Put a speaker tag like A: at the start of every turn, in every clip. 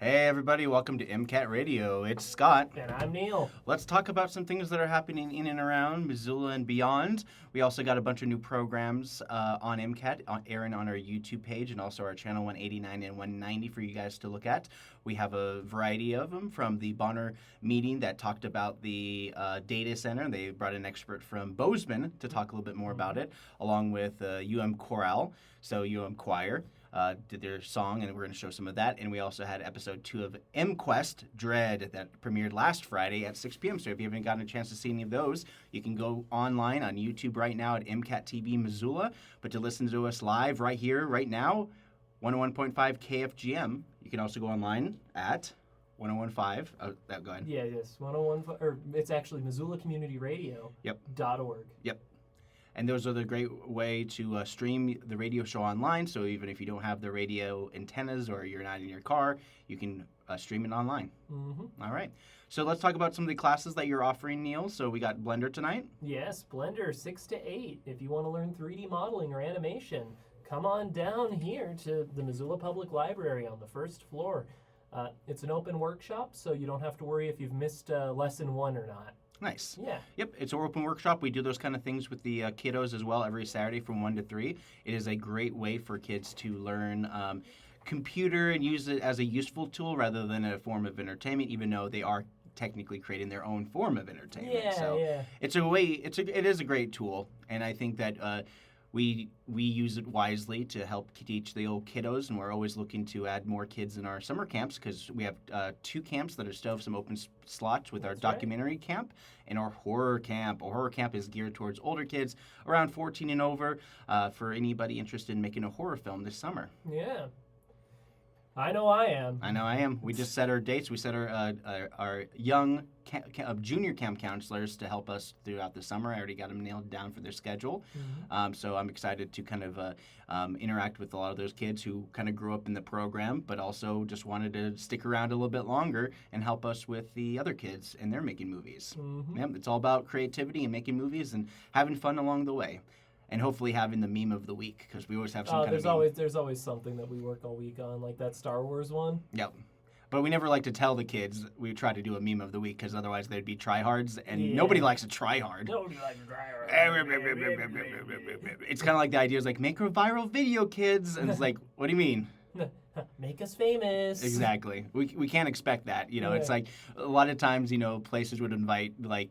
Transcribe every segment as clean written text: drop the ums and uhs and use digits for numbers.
A: Hey everybody, welcome to MCAT Radio. It's Scott.
B: And I'm Neil.
A: Let's talk about some things that are happening in and around Missoula and beyond. We also got a bunch of new programs on MCAT, airing on our YouTube page and also our channel 189 and 190 for you guys to look at. We have a variety of them from the Bonner meeting that talked about the data center. They brought an expert from Bozeman to talk a little bit more about it, along with UM Chorale, so UM Choir. Did their song, and we're going to show some of that. And we also had episode 2 of MQuest Dread that premiered last Friday at 6 p.m. So if you haven't gotten a chance to see any of those, you can go online on YouTube right now at MCAT TV Missoula. But to listen to us live right here, right now, 101.5 KFGM. You can also go online at 101.5. Go ahead.
B: Yeah, yes. 101.5, or it's actually Missoula Community Radio.
A: Yep.
B: .org.
A: Yep. And those are the great way to stream the radio show online. So even if you don't have the radio antennas or you're not in your car, you can stream it online.
B: Mm-hmm.
A: All right. So let's talk about some of the classes that you're offering, Neil. So we got Blender tonight.
B: Yes, Blender 6 to 8. If you want to learn 3D modeling or animation, come on down here to the Missoula Public Library on the first floor. It's an open workshop, so you don't have to worry if you've missed lesson 1 or not.
A: Nice.
B: Yeah.
A: Yep, it's an open workshop. We do those kind of things with the kiddos as well every Saturday from 1 to 3. It is a great way for kids to learn computer and use it as a useful tool rather than a form of entertainment, even though they are technically creating their own form of entertainment.
B: Yeah,
A: so
B: yeah.
A: it is a great tool, and I think that we use it wisely to help teach the old kiddos, and we're always looking to add more kids in our summer camps because we have 2 camps that are still have some open slots with our documentary camp and our horror camp. Our horror camp is geared towards older kids around 14 and over for anybody interested in making a horror film this summer.
B: Yeah. I know I am.
A: I know I am. We just set our dates. We set our young junior camp counselors to help us throughout the summer. I already got them nailed down for their schedule.
B: Mm-hmm.
A: So I'm excited to kind of interact with a lot of those kids who kind of grew up in the program, but also just wanted to stick around a little bit longer and help us with the other kids and they're making movies.
B: Mm-hmm.
A: Yep, it's all about creativity and making movies and having fun along the way. And hopefully having the meme of the week, because we always have some kind of meme.
B: There's always something that we work all week on, like that Star Wars one.
A: Yep. But we never like to tell the kids we try to do a meme of the week, because otherwise they'd be tryhards, and nobody likes a tryhard.
B: Nobody likes a tryhard.
A: It's kind of like the idea is like, make a viral video, kids. And it's like, what do you mean?
B: Make us famous.
A: Exactly. We can't expect that. You know, It's like a lot of times, places would invite, like,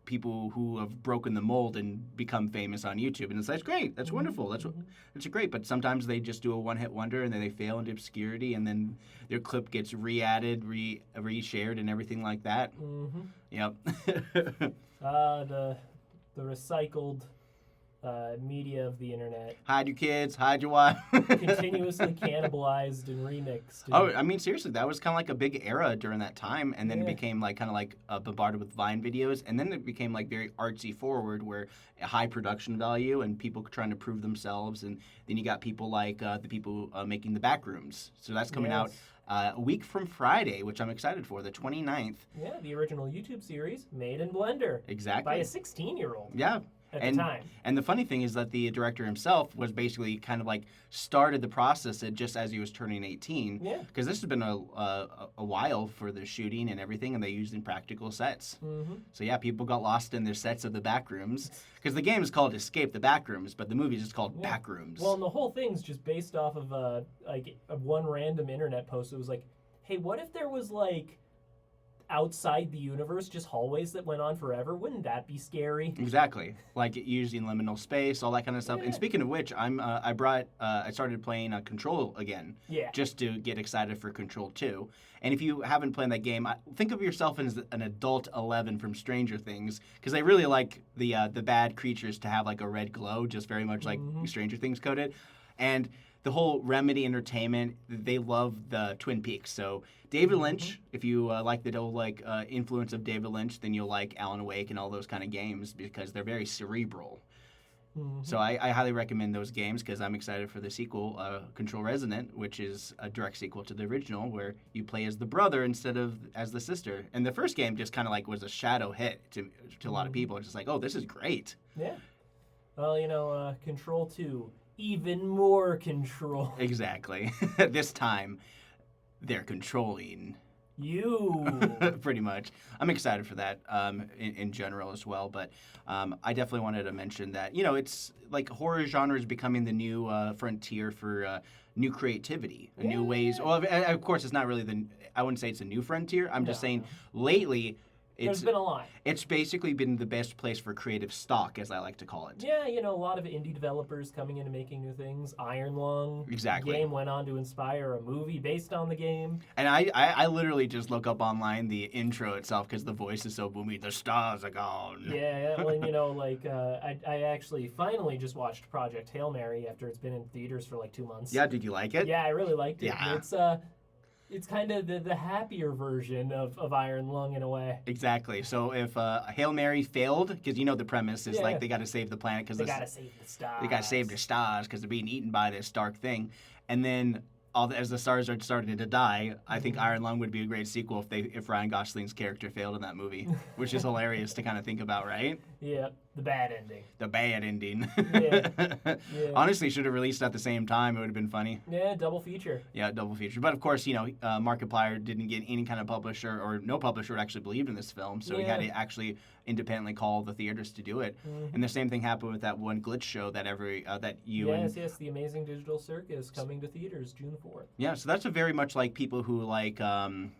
A: people who have broken the mold and become famous on YouTube. And it's like, great, that's wonderful, that's great. But sometimes they just do a one-hit wonder and then they fail into obscurity and then their clip gets re-added, re-shared and everything like that.
B: Mm-hmm.
A: Yep.
B: The recycled media of the internet.
A: Hide your kids, hide your wife.
B: Continuously cannibalized and remixed.
A: Oh, I mean, seriously, that was kind of like a big era during that time, and then it became like kind of like bombarded with Vine videos, and then it became like very artsy forward, where high production value and people trying to prove themselves, and then you got people like the people making the Backrooms. So that's coming out a week from Friday, which I'm excited for, the 29th.
B: Yeah, the original YouTube series made in Blender.
A: Exactly.
B: By a 16-year-old.
A: Yeah.
B: At the time.
A: And the funny thing is that the director himself was basically kind of like started the process just as he was turning 18.
B: Yeah.
A: Because this has been a while for the shooting and everything, and they used in practical sets.
B: Mm-hmm.
A: So yeah, people got lost in their sets of the Backrooms. Because the game is called Escape the Backrooms, but the movie is just called Backrooms.
B: Well, and the whole thing's just based off of one random internet post. It was like, hey, what if there was like outside the universe, just hallways that went on forever? Wouldn't that be scary?
A: Exactly, like using liminal space, all that kind of stuff.
B: Yeah.
A: And speaking of which, I started playing Control again, just to get excited for Control 2. And if you haven't played that game, think of yourself as an adult 11 from Stranger Things, because they really like the bad creatures to have like a red glow, just very much like Stranger Things coded, and the whole Remedy Entertainment, they love the Twin Peaks. So David Lynch, if you like the whole influence of David Lynch, then you'll like Alan Wake and all those kind of games because they're very cerebral. Mm-hmm. So I highly recommend those games because I'm excited for the sequel, Control Resonant, which is a direct sequel to the original where you play as the brother instead of as the sister. And the first game just kind of like was a shadow hit to a lot of people. It's just like, oh, this is great.
B: Yeah. Well, Control 2. Even more control.
A: Exactly. This time. they're controlling.
B: You.
A: Pretty much. I'm excited for that in general as well. But I definitely wanted to mention that, it's like horror genre is becoming the new frontier for new creativity, new ways. Well, of course, it's not really I wouldn't say it's a new frontier. I'm just saying lately,
B: there's been a lot.
A: It's basically been the best place for creative stock, as I like to call it.
B: Yeah, a lot of indie developers coming in and making new things. Iron Lung.
A: Exactly.
B: The game went on to inspire a movie based on the game.
A: And I literally just look up online the intro itself because the voice is so boomy. The stars are gone.
B: Yeah, well, I actually finally just watched Project Hail Mary after it's been in theaters for like 2 months.
A: Yeah, did you like it?
B: Yeah, I really liked it.
A: Yeah.
B: It's kind of the happier version of Iron Lung in a way.
A: Exactly. So if Hail Mary failed, because the premise is like they got to save the planet because
B: they got to save the stars.
A: They got to save the stars because they're being eaten by this dark thing, and then as the stars are starting to die, I think Iron Lung would be a great sequel if Ryan Gosling's character failed in that movie, which is hilarious to kind of think about, right?
B: Yeah, the bad ending.
A: The bad ending.
B: Yeah.
A: Honestly, should have released at the same time. It would have been funny.
B: Yeah, double feature.
A: Yeah, double feature. But of course, Markiplier didn't get any kind of publisher, or no publisher actually believed in this film, so he had to actually independently call the theaters to do it. Mm-hmm. And the same thing happened with that one glitch show that
B: Yes, The Amazing Digital Circus coming to theaters June 4th.
A: Yeah, so that's a very much like people who like, man,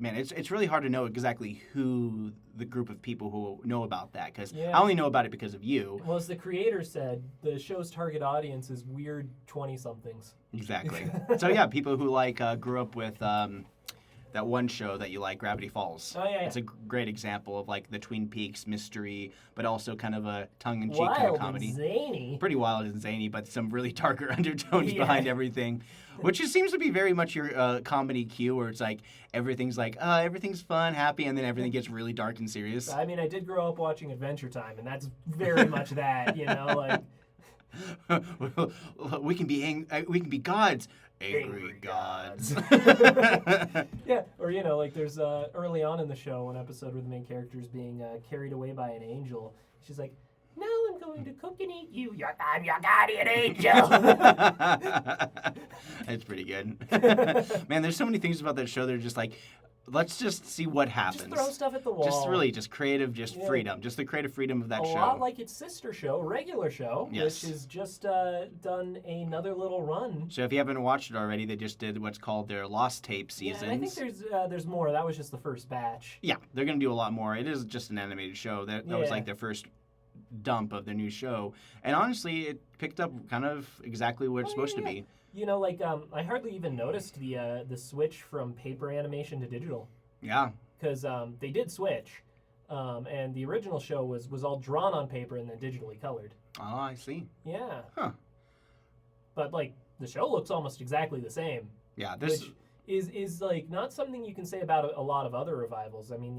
A: it's really hard to know exactly who the group of people who know about that, because I only know about it because of you.
B: Well, as the creator said, the show's target audience is weird 20-somethings.
A: Exactly. So yeah, people who like grew up with that one show that you like, Gravity Falls.
B: Oh, yeah.
A: It's a great example of like the Twin Peaks mystery, but also kind of a tongue-in-cheek
B: wild
A: kind of comedy.
B: And zany.
A: Pretty wild and zany, but some really darker undertones behind everything, which seems to be very much your comedy cue, where it's like everything's fun, happy, and then everything gets really dark and serious.
B: I mean, I did grow up watching Adventure Time, and that's very much that, like.
A: we can be gods. Angry gods.
B: Yeah, or like there's early on in the show an episode where the main character is being carried away by an angel. She's like, "Now I'm going to cook and eat you. I'm your guardian angel."
A: That's pretty good. Man, there's so many things about that show that are just like, let's just see what happens.
B: Just throw stuff at the wall.
A: Just creative, freedom. Just the creative freedom of that show.
B: A lot like its sister show, Regular Show,
A: yes.
B: which has just done another little run.
A: So if you haven't watched it already, they just did what's called their Lost Tape seasons.
B: Yeah, and I think there's more. That was just the first batch.
A: Yeah, they're going to do a lot more. It is just an animated show. That was like their first dump of their new show. And honestly, it picked up kind of exactly what it's supposed to be.
B: I hardly even noticed the switch from paper animation to digital.
A: Yeah.
B: Because they did switch, and the original show was all drawn on paper and then digitally colored.
A: Oh, I see.
B: Yeah.
A: Huh.
B: But the show looks almost exactly the same.
A: Yeah.
B: Which is not something you can say about a lot of other revivals. I mean,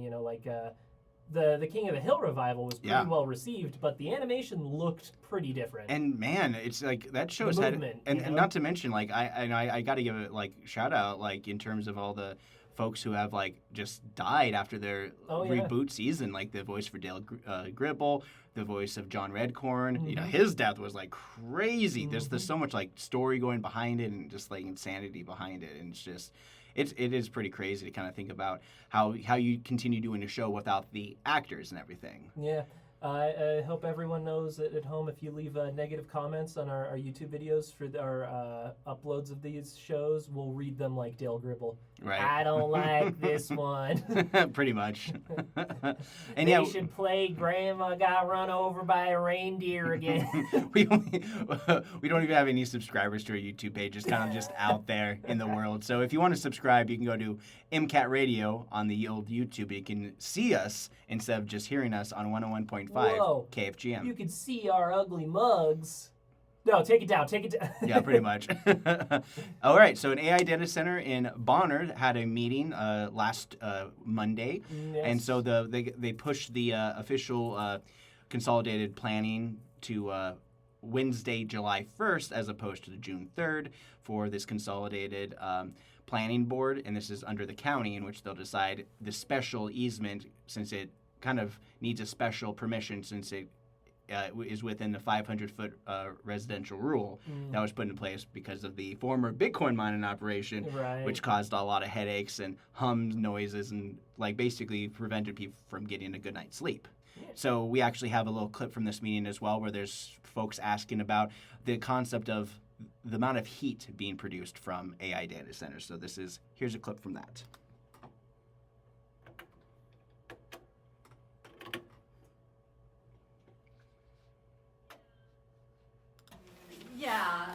B: the King of the Hill revival was pretty well received, but the animation looked pretty different.
A: And man, it's like that show's
B: had, and
A: not to mention I got to give it shout out in terms of all the folks who have just died after their reboot season, like the voice for Dale Gribble, the voice of John Redcorn. Mm-hmm. His death was crazy. Mm-hmm. There's so much story going behind it and just insanity behind it, and it's just. It is pretty crazy to kind of think about how you continue doing a show without the actors and everything.
B: Yeah. I hope everyone knows at home, if you leave negative comments on our YouTube videos for our uploads of these shows, we'll read them like Dale Gribble.
A: Right.
B: I don't like this one.
A: Pretty much. And
B: they should play Grandma Got Run Over by a Reindeer again.
A: we don't even have any subscribers to our YouTube page. It's kind of just out there in the world. So if you want to subscribe, you can go to MCAT Radio on the old YouTube. You can see us instead of just hearing us on 101.5 KFGM.
B: You can see our ugly mugs. No, take it down.
A: Yeah, pretty much. All right, so an AI data center in Bonner had a meeting last Monday,
B: yes.
A: And so they pushed the official consolidated planning to Wednesday, July 1st, as opposed to the June 3rd for this consolidated planning board, and this is under the county, in which they'll decide the special easement, since it kind of needs a special permission, since it is within the 500-foot residential rule that was put in place because of the former Bitcoin mining operation,
B: Right.
A: which caused a lot of headaches and hums, noises, and like basically prevented people from getting a good night's sleep. So we actually have a little clip from this meeting as well, where there's folks asking about the concept of the amount of heat being produced from AI data centers. So here's a clip from that.
C: Yeah,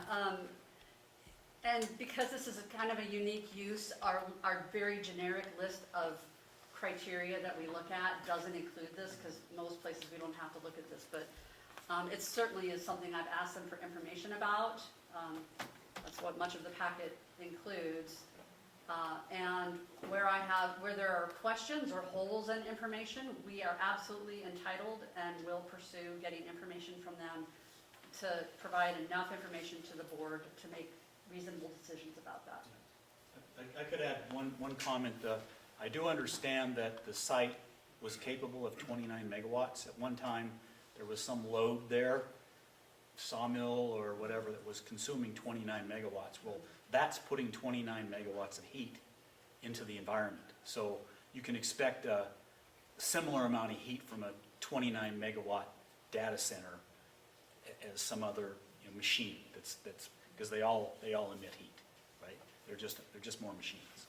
C: and because this is a kind of a unique use, our very generic list of criteria that we look at doesn't include this, because most places we don't have to look at this, but it certainly is something I've asked them for information about. That's what much of the packet includes. And where there are questions or holes in information, we are absolutely entitled and will pursue getting information from them to provide enough information to the board to make reasonable decisions about that.
D: I could add one comment. I do understand that the site was capable of 29 megawatts. At one time, there was some load there, sawmill or whatever, that was consuming 29 megawatts. Well, that's putting 29 megawatts of heat into the environment. So you can expect a similar amount of heat from a 29 megawatt data center as some other machine that's because they all emit heat, right? They're just more machines.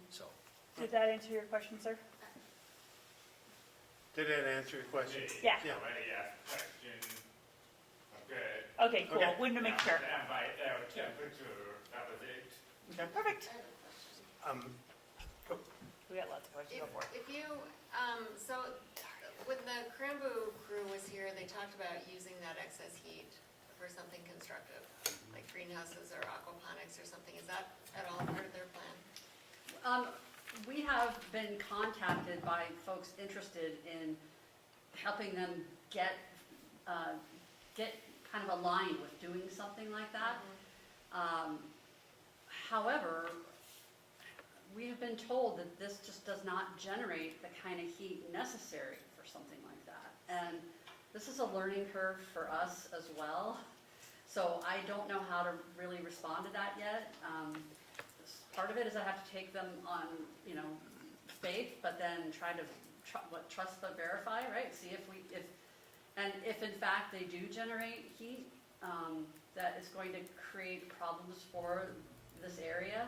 D: So
E: Did that answer your question, sir?
F: Did that answer your question?
E: Yeah.
F: Yeah.
G: Already asked question. Okay.
E: Okay, cool.
F: Okay.
E: Wanted to make sure.
G: And by air temperature, that was it.
E: Perfect.
F: Go.
E: We got lots of questions. Go for it.
H: If you, so when the Cranboo crew was here, they talked about using that excess heat for something constructive, like greenhouses or aquaponics or something. Is that at all part of their plan?
C: We have been contacted by folks interested in helping them get kind of aligned with doing something like that. However, we have been told that this just does not generate the kind of heat necessary for something like that. And this is a learning curve for us as well. So I don't know how to really respond to that yet. Part of it is I have to take them on, faith, but then try to trust but verify, right? See if in fact they do generate heat that is going to create problems for this area,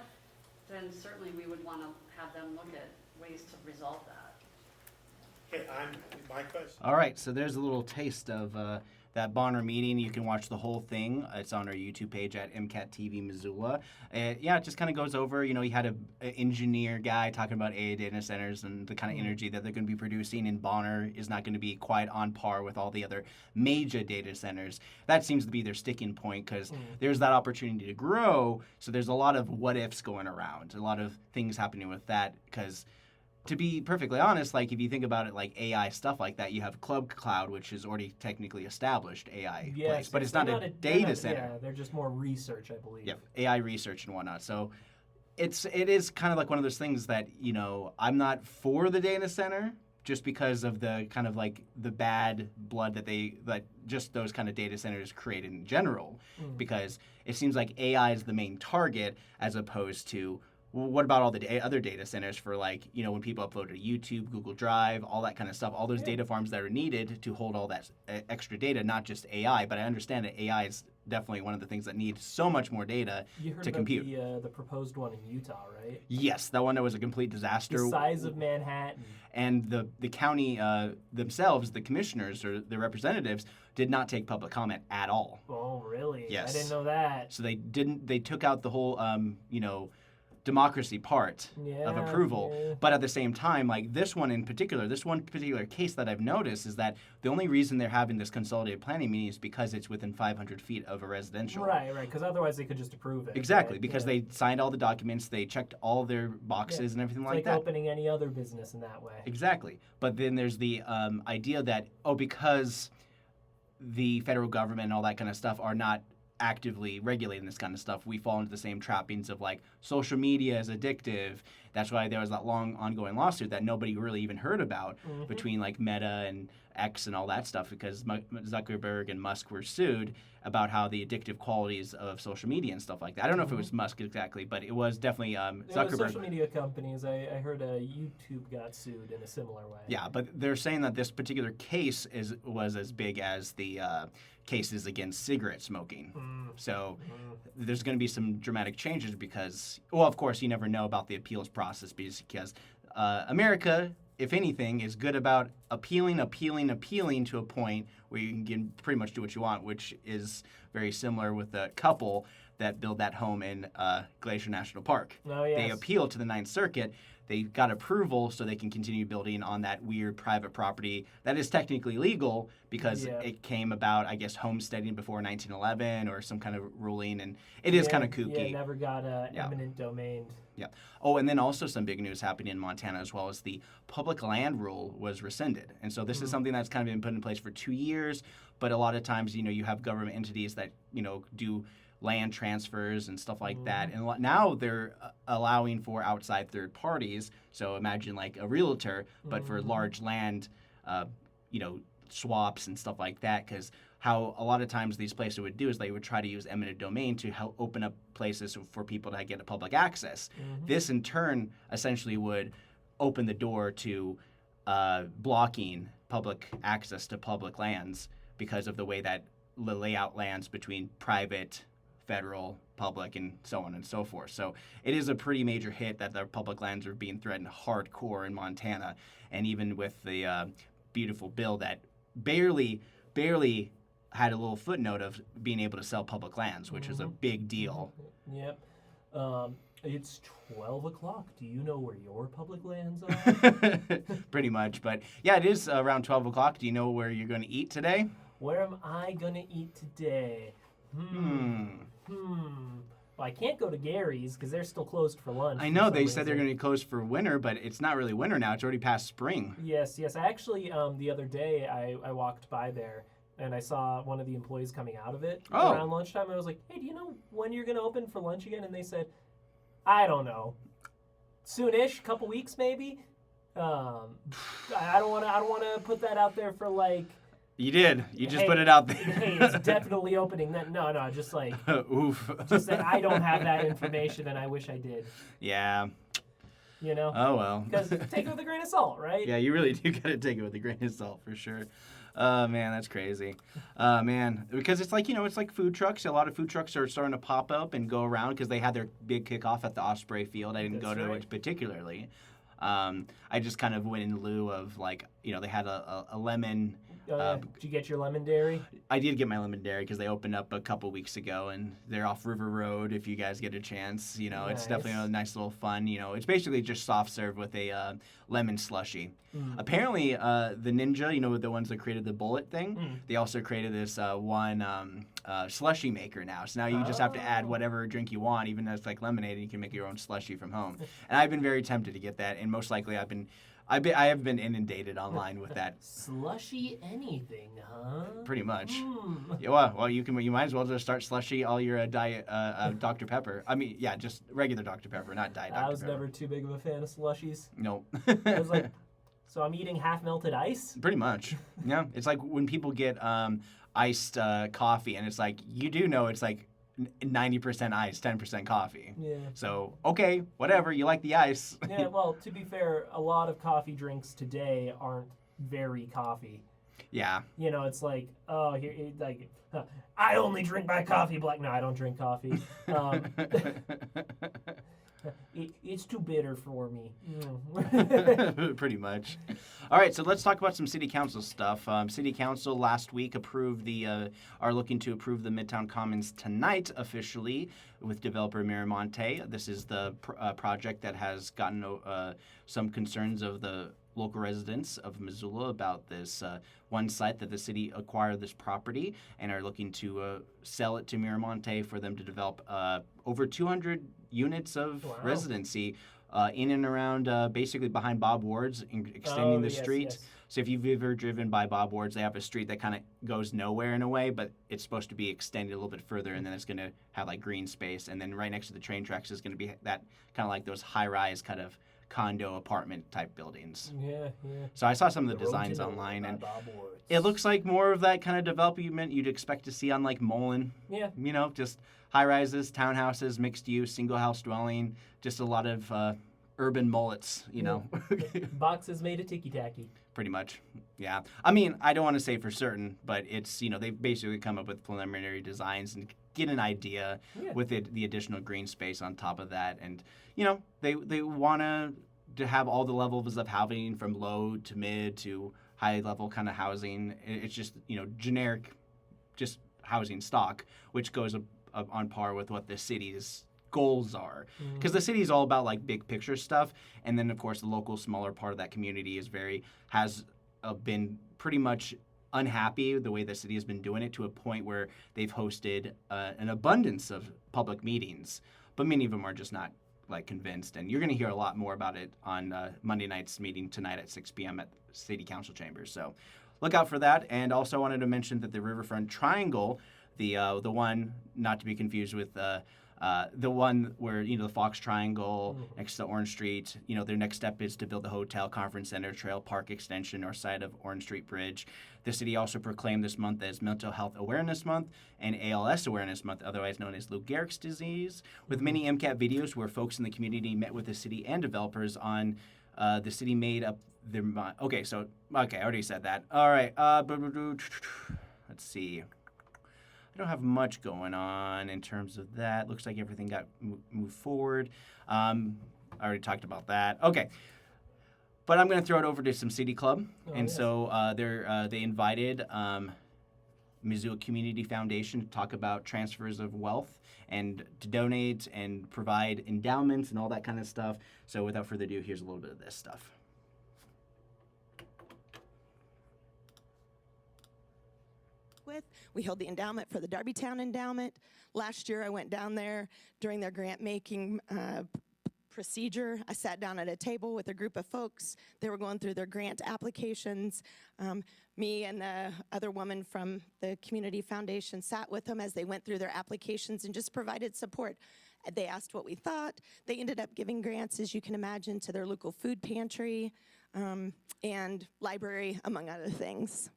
C: then certainly we would want to have them look at ways to resolve that.
F: Okay, my question.
A: All right, so there's a little taste of that Bonner meeting. You can watch the whole thing. It's on our YouTube page at MCAT TV Missoula. It just kind of goes over, he had an engineer guy talking about AI data centers and the kind of energy that they're going to be producing, and Bonner is not going to be quite on par with all the other major data centers. That seems to be their sticking point, because there's that opportunity to grow, so there's a lot of what-ifs going around, a lot of things happening with that, because to be perfectly honest, like if you think about it, like AI stuff like that, you have Club Cloud, which is already technically established AI place, but it's not a data center.
B: Yeah, they're just more research, I believe.
A: Yeah, AI research and whatnot. So it is kind of like one of those things that, I'm not for the data center just because of the kind of like the bad blood that just those kind of data centers create in general, because it seems like AI is the main target as opposed to, well, what about all the other data centers for, like, when people upload to YouTube, Google Drive, all that kind of stuff, all those data farms that are needed to hold all that extra data, not just AI. But I understand that AI is definitely one of the things that needs so much more data
B: You heard
A: to
B: about
A: compute.
B: the proposed one in Utah, right?
A: Yes, that one that was a complete disaster.
B: The size of Manhattan.
A: And the county themselves, the commissioners or the representatives, did not take public comment at all.
B: Oh, really?
A: Yes.
B: I didn't know that.
A: So they took out the whole, democracy part of approval.
B: Yeah.
A: But at the same time, like this one particular case that I've noticed is that the only reason they're having this consolidated planning meeting is because it's within 500 feet of a residential.
B: Right, because otherwise they could just approve it.
A: Exactly,
B: right?
A: because they signed all the documents, they checked all their boxes and everything
B: It's
A: like
B: like
A: that.
B: opening any other business in that way.
A: Exactly. But then there's the idea that, because the federal government and all that kind of stuff are not actively regulating this kind of stuff, we fall into the same trappings of, like, social media is addictive. That's why there was that long ongoing lawsuit that nobody really even heard about between, like, Meta and X and all that stuff because Zuckerberg and Musk were sued about how the addictive qualities of social media and stuff like that. I don't know if it was Musk exactly, but it was definitely Zuckerberg.
B: Social media companies. I heard YouTube got sued in a similar way.
A: Yeah, but they're saying that this particular case was as big as the cases against cigarette smoking. So there's going to be some dramatic changes because, well, of course, you never know about the appeals process because America, if anything, is good about appealing to a point where you can pretty much do what you want, which is very similar with the couple that built that home in Glacier National Park.
B: Oh, yes.
A: They appealed to the Ninth Circuit. They got approval so they can continue building on that weird private property that is technically legal because it came about, I guess, homesteading before 1911 or some kind of ruling, and it is kind of kooky.
B: Yeah, never got eminent domain.
A: Yeah. Oh, and then also some big news happening in Montana as well as the public land rule was rescinded. And so this is something that's kind of been put in place for 2 years, but a lot of times, you have government entities that, do land transfers and stuff like that. And now they're allowing for outside third parties. So imagine like a realtor, but for large land, swaps and stuff like that. Because how a lot of times these places would do is they would try to use eminent domain to help open up places for people to get a public access. This in turn essentially would open the door to blocking public access to public lands because of the way that the layout lands between private, federal, public, and so on and so forth. So it is a pretty major hit that the public lands are being threatened hardcore in Montana. And even with the beautiful bill that barely had a little footnote of being able to sell public lands, which is a big deal.
B: Yep. It's 12 o'clock. Do you know where your public lands are?
A: Pretty much. But yeah, it is around 12 o'clock. Do you know where you're going to eat today?
B: Where am I going to eat today? Well, I can't go to Gary's because they're still closed for lunch.
A: I know. They said they're going to be closed for winter, but it's not really winter now. It's already past spring.
B: Yes. I actually, the other day, I walked by there, and I saw one of the employees coming out of it around lunchtime. I was like, hey, do you know when you're going to open for lunch again? And they said, I don't know. Soonish, couple weeks maybe. I don't want to put that out there for like.
A: You did. You just put it out there.
B: Hey, it's definitely opening. No, just like.
A: Oof.
B: Just that I don't have that information, and I wish I did.
A: Yeah. Oh, well.
B: Because take it with a grain of salt, right?
A: Yeah, you really do got to take it with a grain of salt for sure. Man, that's crazy. Man, because it's like, it's like food trucks. A lot of food trucks are starting to pop up and go around because they had their big kickoff at the Osprey Field. I didn't go to it particularly. I just kind of went in lieu of like, they had a lemon.
B: Did you get your lemon dairy?
A: I did get my lemon dairy because they opened up a couple weeks ago, and they're off River Road. If you guys get a chance, it's definitely a nice little fun. It's basically just soft serve with a lemon slushy. Apparently, the Ninja, the ones that created the bullet thing, they also created this one slushy maker now. So now you just have to add whatever drink you want, even though it's like lemonade, and you can make your own slushy from home. And I've been very tempted to get that, and most likely I have been inundated online with that.
B: Slushy anything, huh?
A: Pretty much. Yeah, well, you might as well just start slushy all your diet Dr. Pepper. I mean, yeah, just regular Dr. Pepper, not diet Dr. Pepper.
B: I was never too big of a fan of slushies.
A: No.
B: I was like, so I'm eating half melted ice?
A: Pretty much. Yeah, it's like when people get iced coffee, and it's like you do know it's like 90% ice, 10% coffee.
B: Yeah.
A: So, okay, whatever, you like the ice.
B: Yeah, well, to be fair, a lot of coffee drinks today aren't very coffee.
A: Yeah.
B: It's like, I only drink my coffee black. No, I don't drink coffee. It's too bitter for me.
A: Pretty much. All right, so let's talk about some city council stuff. City council last week are looking to approve the Midtown Commons tonight officially with developer Miramonte. This is the project that has gotten some concerns of the local residents of Missoula about this one site that the city acquired this property and are looking to sell it to Miramonte for them to develop over 200 units of residency in and around basically behind Bob Ward's, extending the street. Yes. So if you've ever driven by Bob Ward's, they have a street that kind of goes nowhere in a way, but it's supposed to be extended a little bit further, and then it's going to have like green space. And then right next to the train tracks is going to be that kind of like those high-rise kind of condo apartment type buildings.
B: Yeah.
A: So I saw some of the
B: Road to
A: designs
B: Nowhere
A: online,
B: by
A: and
B: Bob Woods.
A: it looks like more of that kind of development you'd expect to see on like Mullen.
B: Yeah.
A: You know, just high rises, townhouses, mixed use, single house dwelling, just a lot of urban mullets, you know.
B: Boxes made of ticky-tacky.
A: Pretty much. Yeah. I mean, I don't want to say for certain, but it's, you know, they've basically come up with preliminary designs and get an idea with the additional green space on top of that. And, you know, they want to have all the levels of housing from low to mid to high level kind of housing. It's just, you know, generic just housing stock, which goes up on par with what the city's goals are, because the city is all about like big picture stuff, and then of course the local smaller part of that community has been pretty much unhappy with the way the city has been doing it, to a point where they've hosted an abundance of public meetings, but many of them are just not like convinced. And you're going to hear a lot more about it on Monday night's meeting tonight at 6 p.m. at City Council chambers, so look out for that. And also I wanted to mention that the Riverfront Triangle, the one not to be confused with the one where, you know, the Fox Triangle next to Orange Street, you know, their next step is to build the hotel, conference center, trail, park extension north side of Orange Street Bridge. The city also proclaimed this month as Mental Health Awareness Month and ALS Awareness Month, otherwise known as Lou Gehrig's disease, with many MCAT videos where folks in the community met with the city and developers on the city made up their mind. Okay, I already said that. All right, let's see. I don't have much going on in terms of that. Looks like everything got moved forward. I already talked about that. Okay. But I'm going to throw it over to some City Club. So they invited Missoula Community Foundation to talk about transfers of wealth and to donate and provide endowments and all that kind of stuff. So without further ado, here's a little bit of this stuff.
I: We held the endowment for the Darbytown endowment. Last year I went down there during their grant making procedure. I sat down at a table with a group of folks. They were going through their grant applications. Me and the other woman from the community foundation sat with them as they went through their applications and just provided support. They asked what we thought. They ended up giving grants, as you can imagine, to their local food pantry and library, among other things.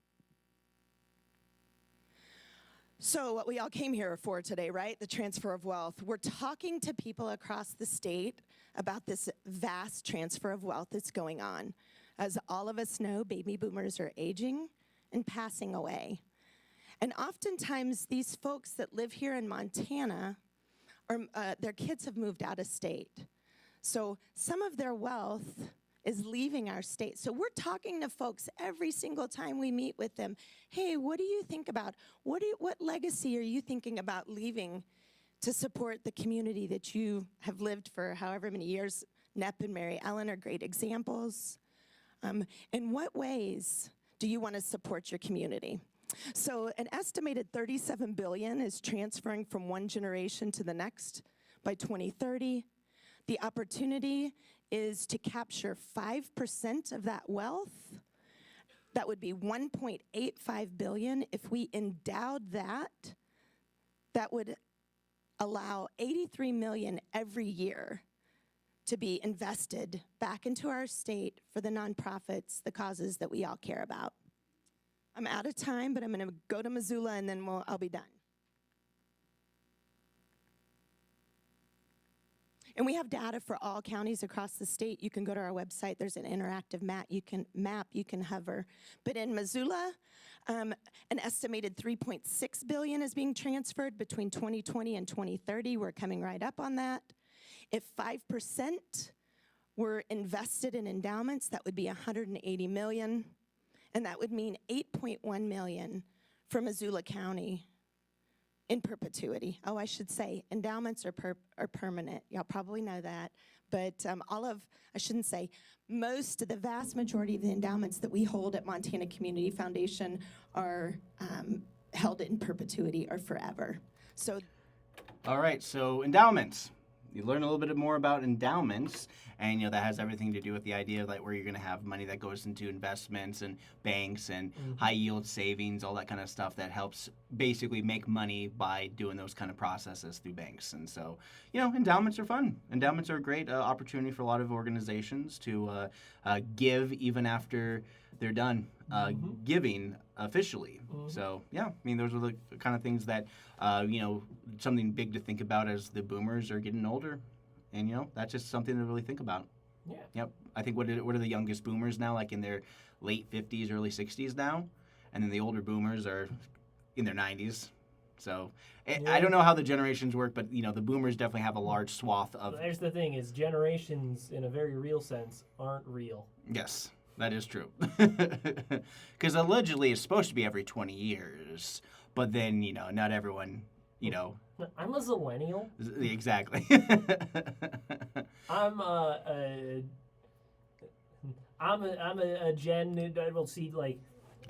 I: So what we all came here for today, right? The transfer of wealth. We're talking to people across the state about this vast transfer of wealth that's going on. As all of us know, baby boomers are aging and passing away. And oftentimes these folks that live here in Montana, their kids have moved out of state. So some of their wealth is leaving our state. So we're talking to folks every single time we meet with them. Hey, what do you think about? What legacy are you thinking about leaving to support the community that you have lived for however many years? Nep and Mary Ellen are great examples. In what ways do you want to support your community? So an estimated $37 billion is transferring from one generation to the next by 2030. The opportunity is to capture 5% of that wealth. That would be $1.85 billion. If we endowed that, that would allow $83 million every year to be invested back into our state for the nonprofits, the causes that we all care about. I'm out of time, but I'm going to go to Missoula and then I'll be done. And we have data for all counties across the state. You can go to our website. There's an interactive map. You can hover. But in Missoula, an estimated $3.6 billion is being transferred between 2020 and 2030. We're coming right up on that. If 5% were invested in endowments, that would be $180 million. And that would mean $8.1 million for Missoula County in perpetuity. Oh, I should say, endowments are permanent. Y'all probably know that. But most of the vast majority of the endowments that we hold at Montana Community Foundation are held in perpetuity or forever. So,
A: all right, so endowments. You learn a little bit more about endowments, And, that has everything to do with the idea of like where you're going to have money that goes into investments and banks and high yield savings, all that kind of stuff that helps basically make money by doing those kind of processes through banks. And so, endowments are fun. Endowments are a great opportunity for a lot of organizations to give even after they're done giving officially. So, those are the kind of things that, something big to think about as the boomers are getting older. And, that's just something to really think about.
B: Yeah.
A: Yep. I think what are the youngest boomers now, like in their late 50s, early 60s now? And then the older boomers are in their 90s. So I don't know how the generations work, but, the boomers definitely have a large swath of...
B: There's the thing is generations, in a very real sense, aren't real.
A: Yes, that is true. Because allegedly it's supposed to be every 20 years. But then, not everyone...
B: I'm a zillennial.
A: Exactly.
B: I'm a we'll see, like...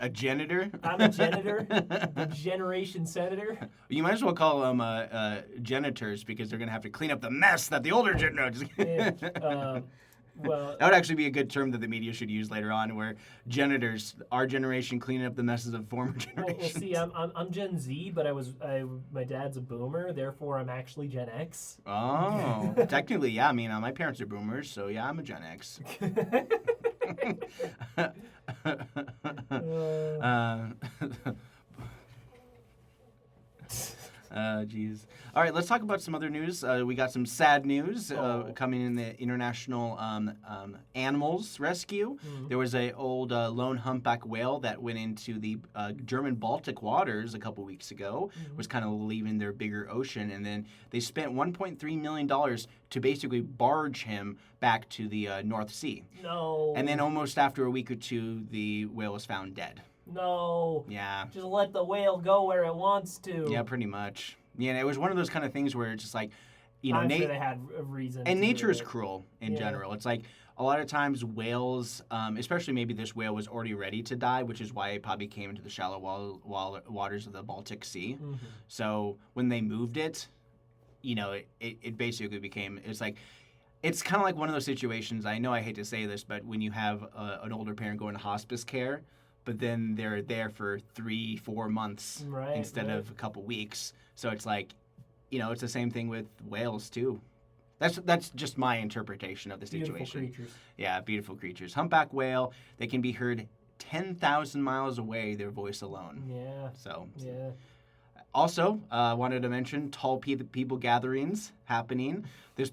A: A janitor?
B: I'm a janitor. The generation senator.
A: You might as well call them janitors because they're going to have to clean up the mess that the older janitors...
B: Well,
A: that would actually be a good term that the media should use later on, where janitors, our generation, cleaning up the messes of former generations.
B: Well, see, I'm Gen Z, but my dad's a boomer, therefore I'm actually Gen X.
A: Oh, technically, yeah. I mean, my parents are boomers, so yeah, I'm a Gen X. Jeez. All right, let's talk about some other news. We got some sad news coming in the international animals rescue. There was a old lone humpback whale that went into the German Baltic waters a couple weeks ago. Was kind of leaving their bigger ocean, and then they spent $1.3 million to basically barge him back to the North Sea.
B: No.
A: And then almost after a week or two, the whale was found dead.
B: No.
A: Yeah.
B: Just let the whale go where it wants to.
A: Yeah, pretty much. Yeah, it was one of those kind of things where it's just like,
B: I'm sure they had a reason.
A: And
B: to
A: nature
B: do
A: is
B: it.
A: cruel in general. It's like a lot of times whales, especially maybe this whale was already ready to die, which is why it probably came into the shallow waters of the Baltic Sea. So when they moved it, it basically became, it's kind of like one of those situations, I know I hate to say this, but when you have an older parent going to hospice care, but then they're there for 3-4 months instead of a couple weeks. So it's like, it's the same thing with whales too. That's just my interpretation of the situation.
B: Beautiful creatures.
A: Yeah, beautiful creatures. Humpback whale, they can be heard 10,000 miles away, their voice alone.
B: Yeah.
A: So.
B: Yeah.
A: Also, wanted to mention tall people gatherings happening. There's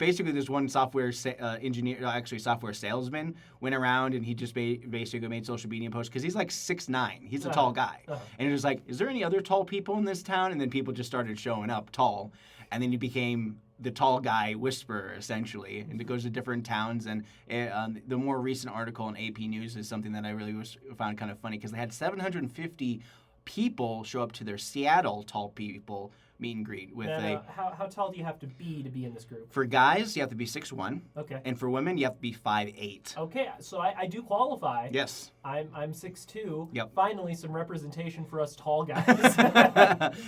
A: one software software salesman went around and he just basically made social media posts because he's like 6'9". He's a tall guy. And he was like, is there any other tall people in this town? And then people just started showing up tall. And then he became the tall guy whisperer, essentially. And it goes to different towns. And the more recent article in AP News is something that I really found kind of funny because they had 750 people show up to their Seattle tall people meet and greet with
B: how tall do you have to be in this group?
A: For guys, you have to be 6'1".
B: Okay.
A: And for women, you have to be 5'8".
B: Okay, so I do qualify.
A: Yes.
B: I'm 6'2".
A: Yep.
B: Finally, some representation for us tall guys.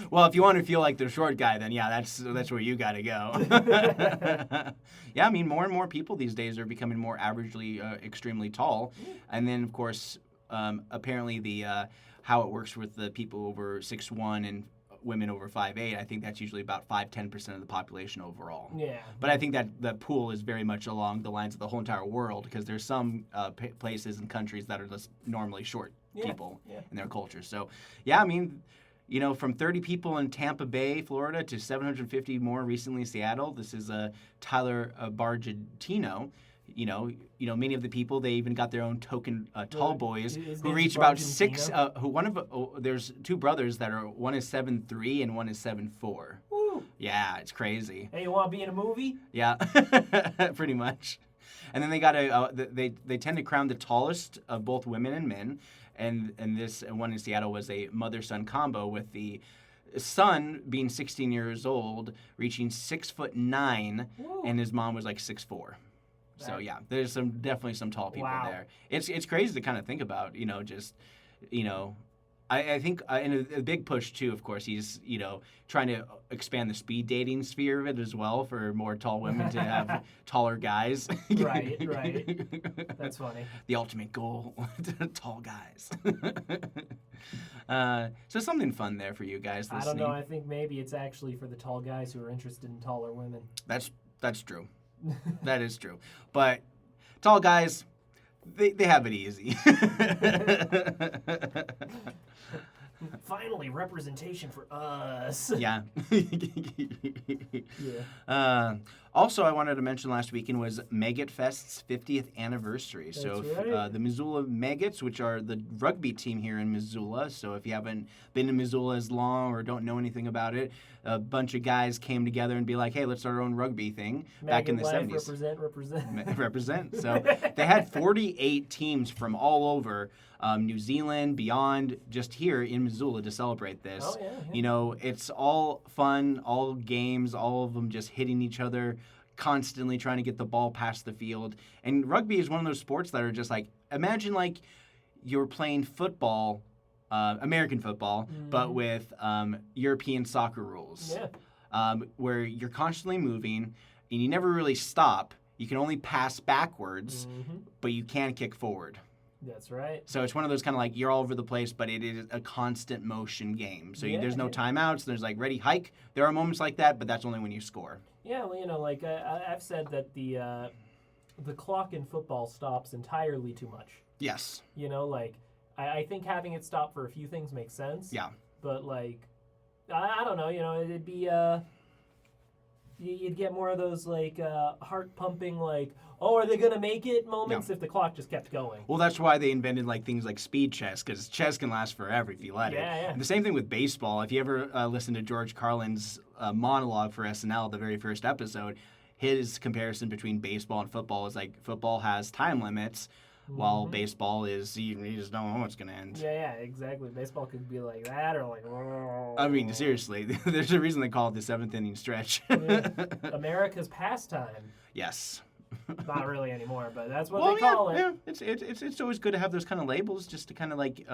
A: Well, if you want to feel like the short guy, then yeah, that's where you got to go. Yeah, I mean, more and more people these days are becoming more averagely extremely tall. And then, of course, apparently the how it works with the people over 6'1" and women over 5'8", I think that's usually about 5-10% of the population overall.
B: Yeah.
A: But I think that the pool is very much along the lines of the whole entire world because there's some places and countries that are just normally short people in their culture. So, yeah, I mean, from 30 people in Tampa Bay, Florida, to 750 more recently in Seattle. This is Tyler Bargentino. Many of the people, they even got their own token tall boys who reach about 6. There's two brothers that are, one is 7'3" and one is 7'4".
B: Woo.
A: Yeah, it's crazy.
B: Hey, you want to be in a movie?
A: Yeah, pretty much. And then they got they tend to crown the tallest of both women and men, and this one in Seattle was a mother-son combo with the son being 16 years old, reaching 6'9", and his mom was like 6'4". So yeah, there's definitely some tall people there. It's crazy to kind of think about, I think, and a big push too, of course, he's, trying to expand the speed dating sphere of it as well for more tall women to have taller guys.
B: Right. That's funny.
A: The ultimate goal, tall guys. So something fun there for you guys listening.
B: I don't know. I think maybe it's actually for the tall guys who are interested in taller women.
A: That's true. That is true. But tall guys, they have it easy.
B: Finally, representation for us.
A: Yeah.
B: Yeah.
A: Also, I wanted to mention last weekend was Maggot Fest's 50th anniversary. So
B: That's right.
A: the Missoula Maggots, which are the rugby team here in Missoula. So if you haven't been in Missoula as long or don't know anything about it, a bunch of guys came together and be like, hey, let's start our own rugby thing back in the
B: Maggot life,
A: 70s.
B: Represent.
A: Represent. So they had 48 teams from all over New Zealand, beyond, just here in Missoula to celebrate this.
B: Oh, yeah.
A: It's all fun, all games, all of them just hitting each other, constantly trying to get the ball past the field. And rugby is one of those sports that are just like, imagine like you're playing football, American football, but with European soccer rules.
B: Yeah.
A: Where you're constantly moving and you never really stop. You can only pass backwards, but you can kick forward.
B: That's right.
A: So it's one of those kind of like you're all over the place, but it is a constant motion game. So
B: Yeah,
A: there's no
B: yeah.
A: timeouts. There's like ready, hike. There are moments like that, but that's only when you score.
B: Yeah, well, like I've said that the clock in football stops entirely too much.
A: Yes.
B: Like I think having it stop for a few things makes sense.
A: Yeah.
B: But like, I don't know. It'd be you'd get more of those like heart pumping like, oh, are they gonna make it moments if the clock just kept going.
A: Well, that's why they invented like things like speed chess, because chess can last forever if you let it.
B: Yeah.
A: And the same thing with baseball. If you ever listen to George Carlin's monologue for SNL, the very first episode, his comparison between baseball and football is like football has time limits, while baseball is you just don't know when it's gonna end.
B: Yeah, exactly. Baseball could be like that or like.
A: I mean, seriously, there's a reason they call it the seventh inning stretch.
B: America's pastime.
A: Yes.
B: Not really anymore, but that's what they call it.
A: Yeah, it's always good to have those kind of labels, just to kind of like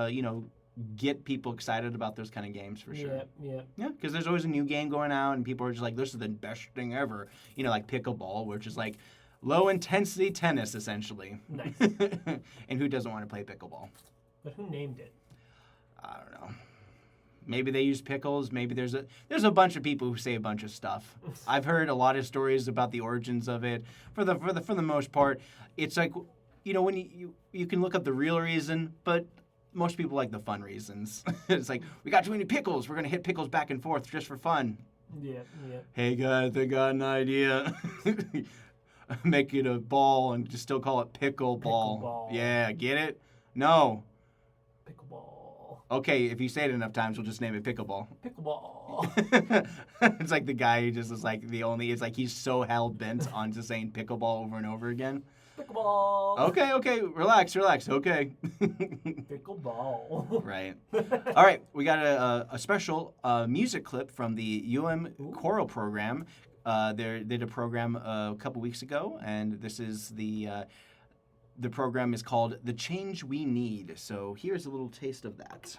A: get people excited about those kind of games for sure.
B: Yeah.
A: Yeah, because there's always a new game going out, and people are just like, this is the best thing ever. Like pickleball, which is like low intensity tennis essentially.
B: Nice.
A: And who doesn't want to play pickleball?
B: But who named it?
A: I don't know. Maybe they use pickles. Maybe there's a bunch of people who say a bunch of stuff. I've heard a lot of stories about the origins of it. For the most part, it's like, when you can look up the real reason, but most people like the fun reasons. It's like, we got too many pickles. We're gonna hit pickles back and forth just for fun.
B: Yeah.
A: Hey guys, I got an idea. Make it a ball and just still call it pickleball.
B: Pickleball.
A: Yeah, get it? No.
B: Pickleball.
A: Okay, if you say it enough times, we'll just name it pickleball.
B: Pickleball.
A: It's like the guy who just is like it's like he's so hell-bent on just saying pickleball over and over again.
B: Pickleball.
A: Okay, relax, okay.
B: Pickleball.
A: Right. All right, we got a special music clip from the choral program. They did a program a couple weeks ago, and this is the program is called The Change We Need. So here's a little taste of that.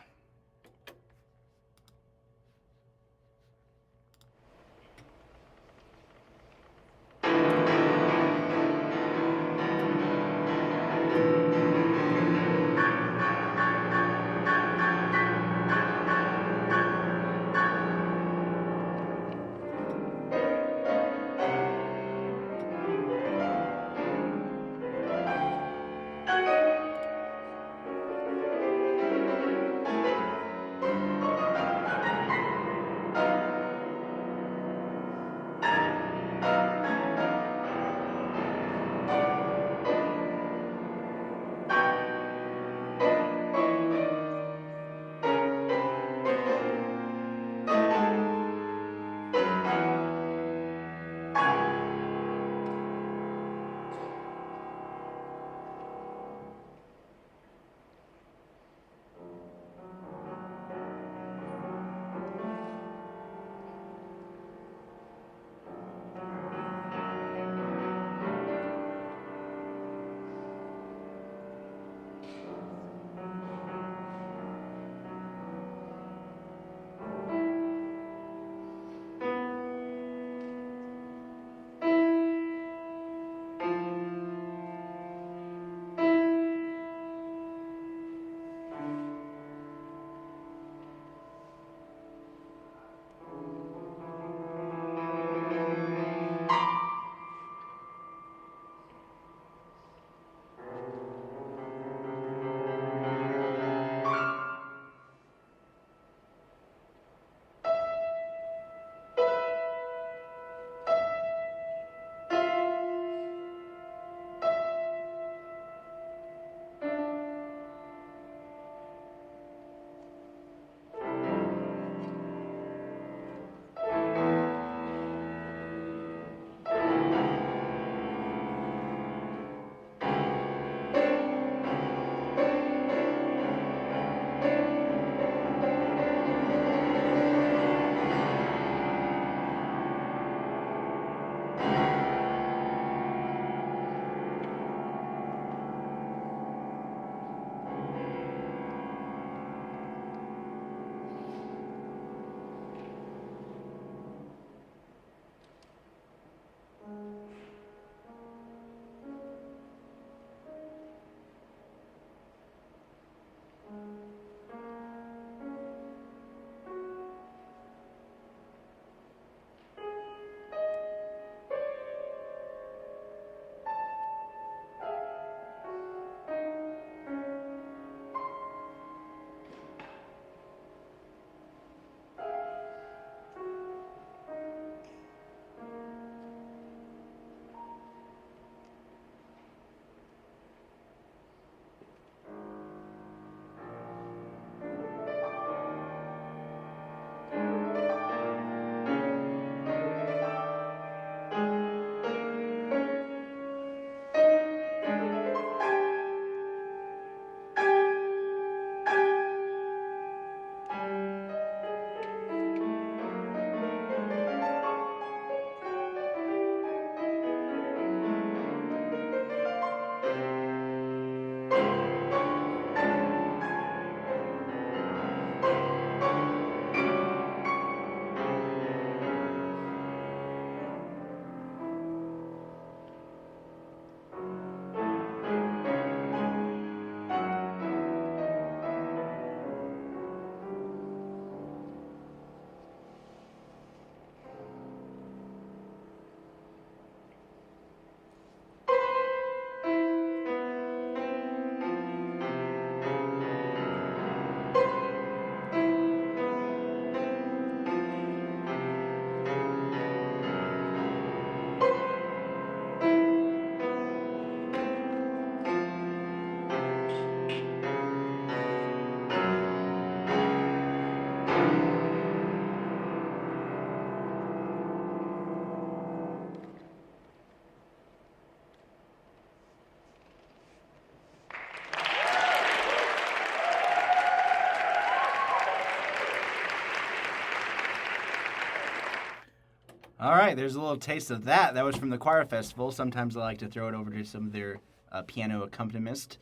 A: All right, there's a little taste of that. That was from the choir festival. Sometimes I like to throw it over to some of their piano accompanist.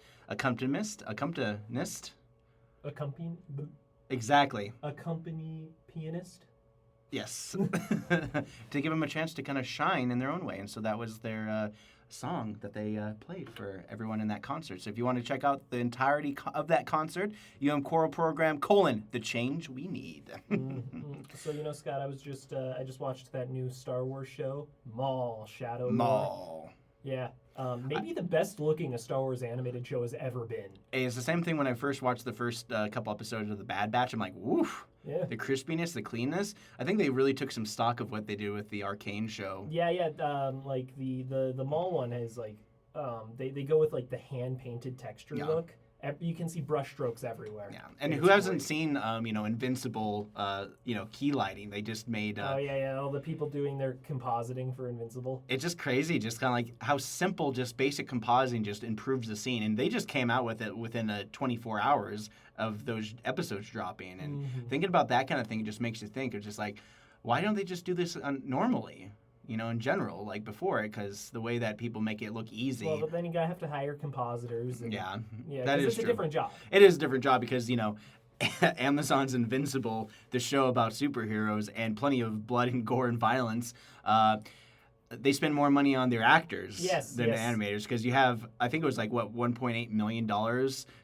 A: Exactly.
B: Accompany pianist.
A: Yes. To give them a chance to kind of shine in their own way. And so that was their song that they played for everyone in that concert. So if you want to check out the entirety of that concert, Choral Program, The Change We Need.
B: So, Scott, I just watched that new Star Wars show, Maul, Shadow Lord.
A: Maul.
B: Yeah. Maybe the best looking a Star Wars animated show has ever been.
A: It's the same thing when I first watched the first couple episodes of The Bad Batch. I'm like, woof.
B: Yeah.
A: The crispiness, the cleanness. I think they really took some stock of what they did with the Arcane show.
B: Yeah. Like the Maul one is like, they go with like the hand painted texture look. You can see brush strokes everywhere.
A: Yeah, and who hasn't seen, Invincible, key lighting? They just made.
B: All the people doing their compositing for Invincible.
A: It's just crazy, just kind of like how simple, just basic compositing just improves the scene. And they just came out with it within 24 hours of those episodes dropping. And thinking about that kind of thing just makes you think. It's just like, why don't they just do this normally? In general, like before, because the way that people make it look easy.
B: Well, but then you gotta have to hire compositors. And,
A: yeah,
B: that is
A: true.
B: a different job.
A: It is a different job because, Amazon's Invincible, the show about superheroes and plenty of blood and gore and violence, they spend more money on their actors than the animators because you have, I think it was like, $1.8 million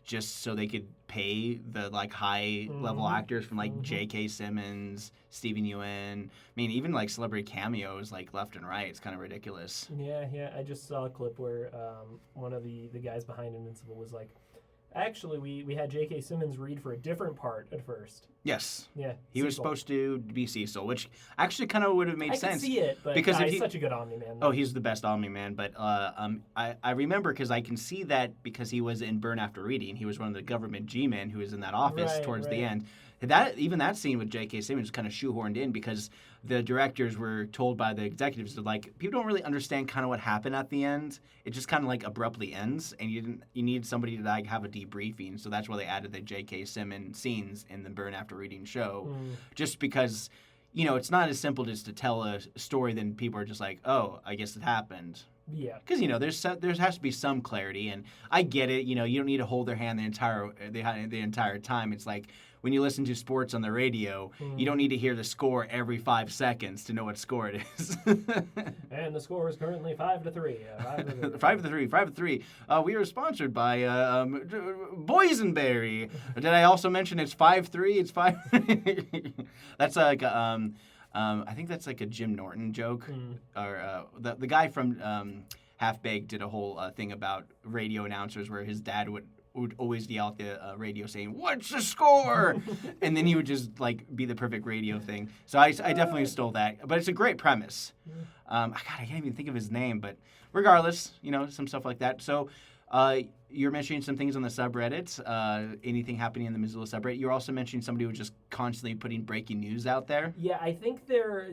A: just so they could pay the like high level actors from like J.K. Simmons, Steven Yeun. I mean, even like celebrity cameos like left and right. It's kind of ridiculous.
B: Yeah. I just saw a clip where one of the guys behind Invincible was like, actually, we had J.K. Simmons read for a different part at first.
A: Yes.
B: Yeah.
A: He was supposed to be Cecil, which actually kind of would have made sense.
B: I can see it, but
A: because
B: he's such a good Omni-Man.
A: Oh, he's the best Omni-Man. But I remember because I can see that because he was in Burn After Reading. He was one of the government G-men who was in that office towards the end. That scene with J.K. Simmons was kind of shoehorned in because the directors were told by the executives that like people don't really understand kind of what happened at the end. It just kind of like abruptly ends, and you need somebody to like have a debriefing. So that's why they added the J.K. Simmons scenes in the Burn After Reading show, just because it's not as simple just to tell a story. Then people are just like, oh, I guess it happened.
B: Yeah.
A: Because there has to be some clarity, and I get it. You don't need to hold their hand the entire time. It's like when you listen to sports on the radio, you don't need to hear the score every 5 seconds to know what score it is.
B: And the score is currently 5-3.
A: 5-3. We are sponsored by Boysenberry. Did I also mention it's 5-3? It's 5. That's like I think that's like a Jim Norton joke. Or the guy from Half Baked did a whole thing about radio announcers where his dad would always yell at the radio saying, "What's the score?" And then he would just like be the perfect radio thing. So I definitely stole that. But it's a great premise. I can't even think of his name. But regardless, some stuff like that. So you're mentioning some things on the subreddits, anything happening in the Missoula subreddit. You're also mentioning somebody who was just constantly putting breaking news out there.
B: Yeah, I think their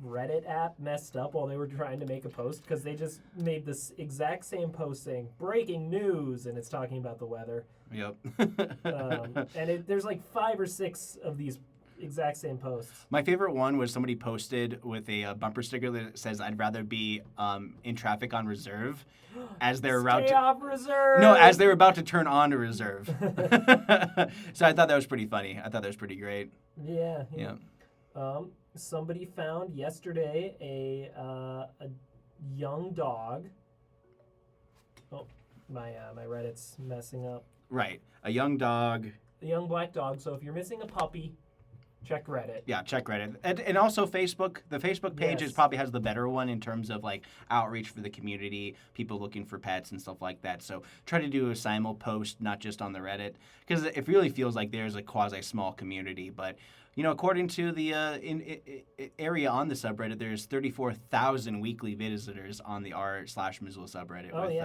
B: Reddit app messed up while they were trying to make a post because they just made this exact same post saying breaking news, and it's talking about the weather.
A: Yep.
B: And there's like 5 or 6 of these exact same posts.
A: My favorite one was somebody posted with a bumper sticker that says, "I'd rather be in traffic on reserve," as they're about
B: Stay off reserve.
A: No, as they were about to turn on to reserve. So I thought that was pretty funny. I thought that was pretty great.
B: Yeah. Somebody found yesterday a young dog. Oh, my Reddit's messing up.
A: Right, a young dog.
B: A young black dog. So if you're missing a puppy, check Reddit.
A: Yeah, check Reddit. And also Facebook. The Facebook page probably has the better one in terms of like outreach for the community, people looking for pets and stuff like that. So try to do a simul post, not just on the Reddit, because it really feels like there's a quasi-small community. But, according to the area on the subreddit, there's 34,000 weekly visitors on the r/Missoula subreddit with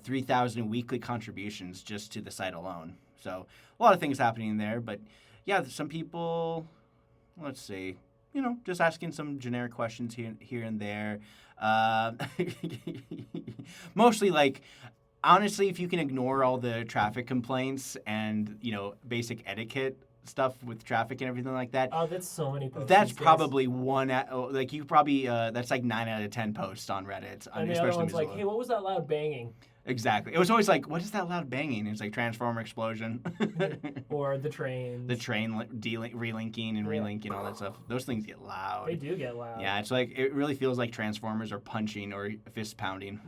A: 3,000 weekly contributions just to the site alone. So a lot of things happening there, but yeah, some people, let's see, just asking some generic questions here and there. Mostly like, honestly, if you can ignore all the traffic complaints and, basic etiquette, stuff with traffic and everything like that.
B: Oh, that's so many posts.
A: That's
B: these days.
A: probably like you probably that's like 9 out of 10 posts on Reddit.
B: And the other one's like,
A: Missoula.
B: hey, what was that loud banging?
A: Exactly. It was always like, what is that loud banging? It's like transformer explosion.
B: Or the trains.
A: The train relinking and relinking, all that stuff. Those things get loud.
B: They do get loud.
A: Yeah, it's like it really feels like Transformers are punching or fist pounding.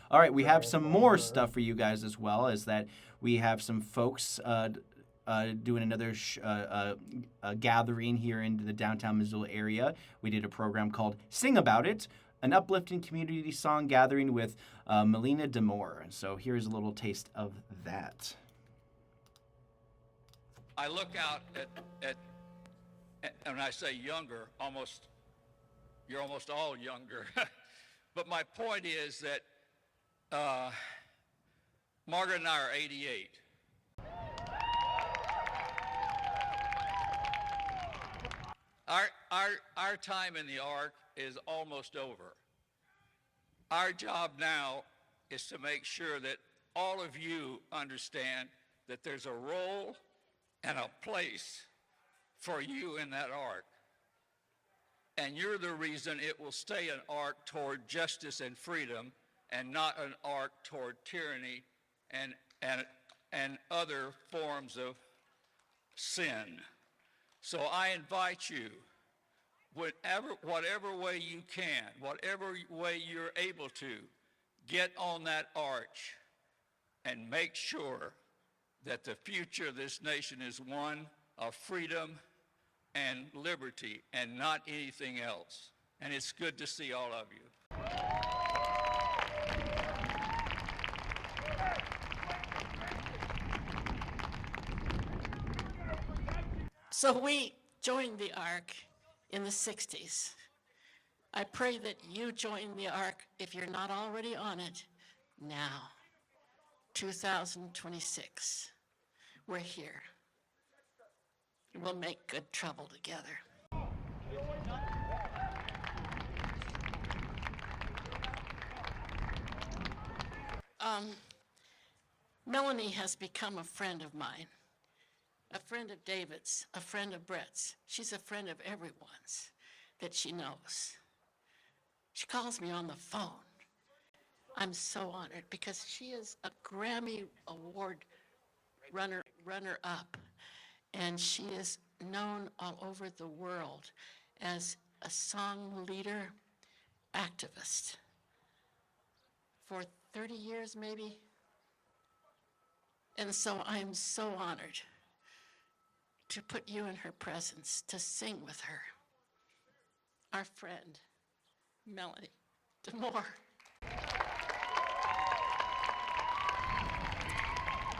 A: All right, we have some more stuff for you guys as well. Is that we have some folks doing another gathering here in the downtown Missoula area. We did a program called Sing About It, an uplifting community song gathering with Melina Demore. So here's a little taste of that.
J: I look out at and when I say younger, you're almost all younger. But my point is that Margaret and I are 88. Our time in the Ark is almost over. Our job now is to make sure that all of you understand that there's a role and a place for you in that Ark. And you're the reason it will stay an Ark toward justice and freedom and not an Ark toward tyranny and other forms of sin. So I invite you, whatever way you can, whatever way you're able to, get on that arch and make sure that the future of this nation is one of freedom and liberty and not anything else. And it's good to see all of you.
K: So we joined the Ark in the 60s. I pray that you join the Ark, if you're not already on it, now. 2026. We're here. We'll make good trouble together. Melanie has become a friend of mine. A friend of David's, a friend of Brett's. She's a friend of everyone's that she knows. She calls me on the phone. I'm so honored because she is a Grammy Award runner-up, and she is known all over the world as a song leader, activist. For 30 years, maybe. And so I'm so honored to put you in her presence, to sing with her. Our friend, Melanie Demore.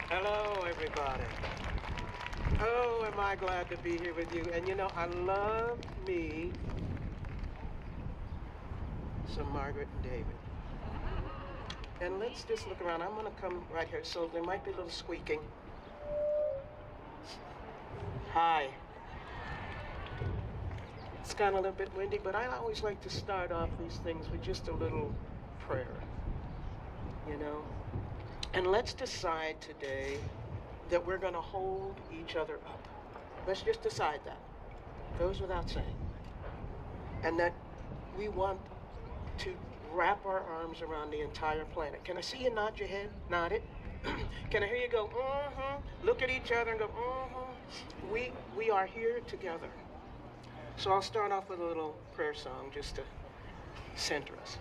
L: Hello, everybody. Oh, am I glad to be here with you. And you know, I love me some Margaret and David. And let's just look around. I'm gonna come right here, so there might be a little squeaking. Hi. It's kind of a little bit windy, but I always like to start off these things with just a little prayer, you know? And let's decide today that we're gonna hold each other up. Let's just decide that. Goes without saying. And that we want to wrap our arms around the entire planet. Can I see you nod your head? Nod it. Can I hear you go, Look at each other and go, We are here together. So I'll start off with a little prayer song just to center us.